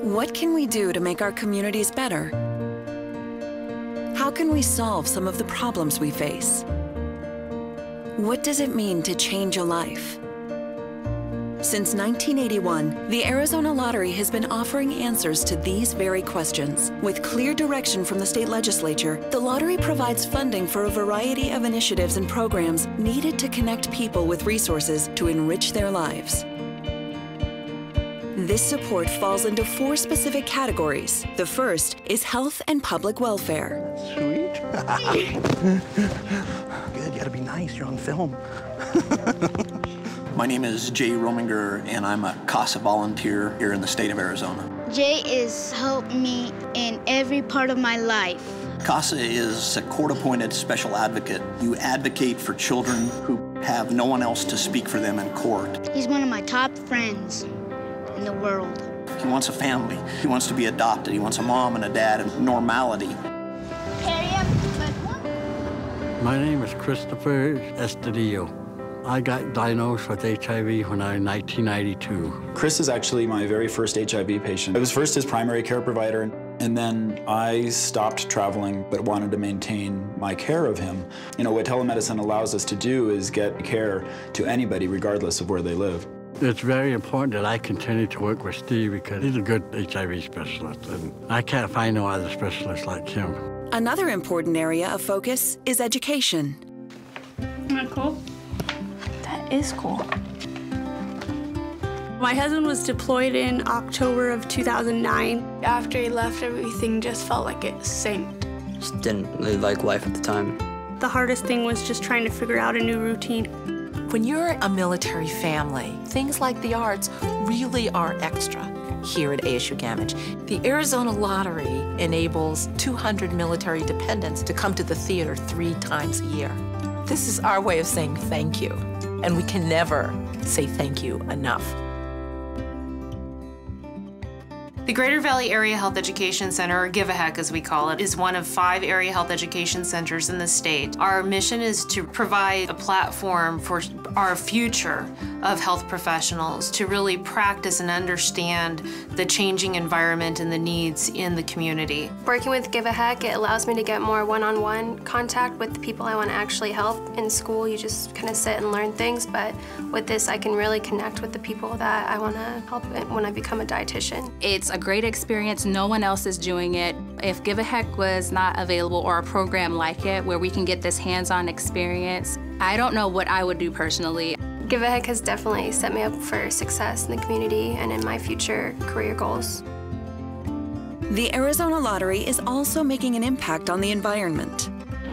What can we do to make our communities better? How can we solve some of the problems we face? What does it mean to change a life? Since 1981, the Arizona Lottery has been offering answers to these very questions. With clear direction from the state legislature, the lottery provides funding for a variety of initiatives and programs needed to connect people with resources to enrich their lives. This support falls into 4 specific categories. The first is health and public welfare. Sweet. Good, you gotta be nice, you're on film. My name is Jay Rominger, and I'm a CASA volunteer here in the state of Arizona. Jay is helped me in every part of my life. CASA is a court-appointed special advocate. You advocate for children who have no one else to speak for them in court. He's one of my top friends in the world. He wants a family. He wants to be adopted. He wants a mom and a dad and normality. My name is Christopher Estudillo. I got diagnosed with HIV when I was 1992. Chris is actually my very first HIV patient. I was first his primary care provider, and then I stopped traveling but wanted to maintain my care of him. You know, what telemedicine allows us to do is get care to anybody regardless of where they live. It's very important that I continue to work with Steve because he's a good HIV specialist, and I can't find no other specialist like him. Another important area of focus is education. Isn't that cool? That is cool. My husband was deployed in October of 2009. After he left, everything just felt like it sank. Just didn't really like life at the time. The hardest thing was just trying to figure out a new routine. When you're a military family, things like the arts really are extra here at ASU Gamage. The Arizona Lottery enables 200 military dependents to come to the theater 3 times a year. This is our way of saying thank you, and we can never say thank you enough. The Greater Valley Area Health Education Center, or Give a Heck as we call it, is one of 5 area health education centers in the state. Our mission is to provide a platform for our future of health professionals to really practice and understand the changing environment and the needs in the community. Working with Give a Heck, it allows me to get more one-on-one contact with the people I want to actually help. In school, you just kind of sit and learn things, but with this, I can really connect with the people that I want to help when I become a dietitian. It's a great experience. No one else is doing it. If Give a Heck was not available, or a program like it where we can get this hands-on experience, I don't know what I would do personally. Give a Heck has definitely set me up for success in the community and in my future career goals. The Arizona Lottery is also making an impact on the environment.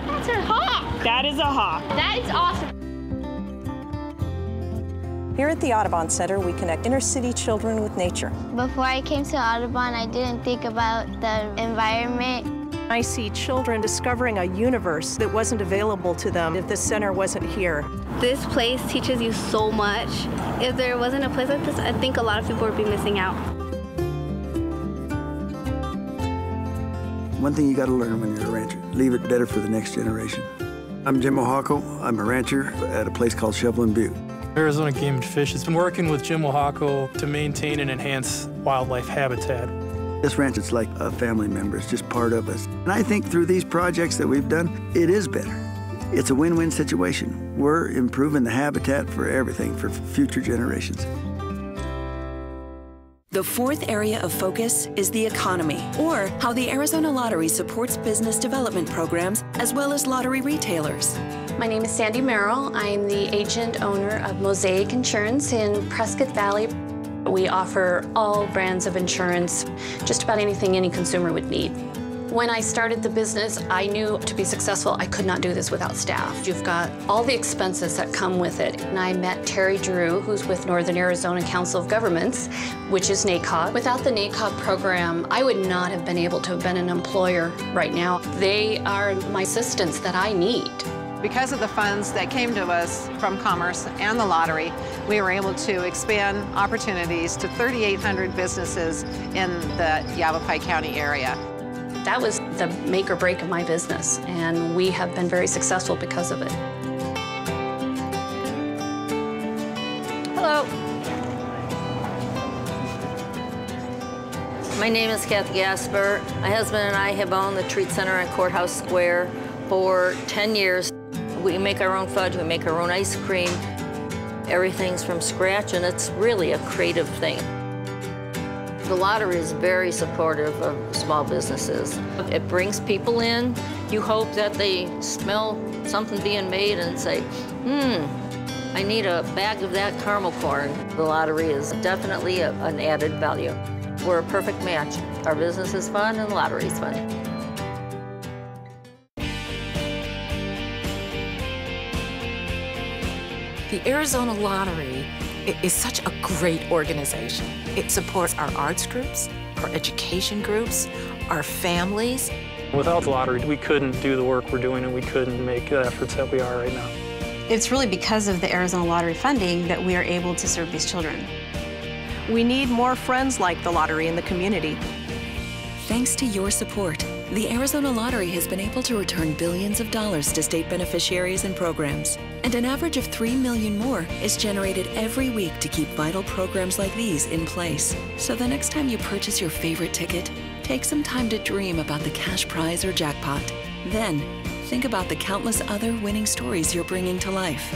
That's a hawk! That is a hawk. That is awesome. Here at the Audubon Center, we connect inner-city children with nature. Before I came to Audubon, I didn't think about the environment. I see children discovering a universe that wasn't available to them if this center wasn't here. This place teaches you so much. If there wasn't a place like this, I think a lot of people would be missing out. One thing you got to learn when you're a rancher, leave it better for the next generation. I'm Jim Ohako. I'm a rancher at a place called Shovelin Butte. Arizona Game and Fish has been working with Jim Ohako to maintain and enhance wildlife habitat. This ranch, it's like a family member. It's just part of us. And I think through these projects that we've done, it is better. It's a win-win situation. We're improving the habitat for everything, for future generations. The 4th area of focus is the economy, or how the Arizona Lottery supports business development programs as well as lottery retailers. My name is Sandy Merrill. I'm the agent owner of Mosaic Insurance in Prescott Valley. We offer all brands of insurance, just about anything any consumer would need. When I started the business, I knew to be successful, I could not do this without staff. You've got all the expenses that come with it. And I met Terry Drew, who's with Northern Arizona Council of Governments, which is NACOG. Without the NACOG program, I would not have been able to have been an employer right now. They are my assistants that I need. Because of the funds that came to us from Commerce and the lottery, we were able to expand opportunities to 3,800 businesses in the Yavapai County area. That was the make or break of my business, and we have been very successful because of it. Hello. My name is Kathy Gasper. My husband and I have owned the Treat Center on Courthouse Square for 10 years. We make our own fudge, we make our own ice cream. Everything's from scratch, and it's really a creative thing. The lottery is very supportive of small businesses. It brings people in. You hope that they smell something being made and say, I need a bag of that caramel corn. The lottery is definitely an added value. We're a perfect match. Our business is fun and the lottery is fun. The Arizona Lottery is such a great organization. It supports our arts groups, our education groups, our families. Without the lottery, we couldn't do the work we're doing, and we couldn't make the efforts that we are right now. It's really because of the Arizona Lottery funding that we are able to serve these children. We need more friends like the lottery in the community. Thanks to your support, the Arizona Lottery has been able to return billions of dollars to state beneficiaries and programs. And an average of $3 million more is generated every week to keep vital programs like these in place. So the next time you purchase your favorite ticket, take some time to dream about the cash prize or jackpot. Then, think about the countless other winning stories you're bringing to life.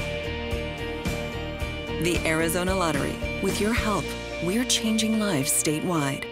The Arizona Lottery. With your help, we're changing lives statewide.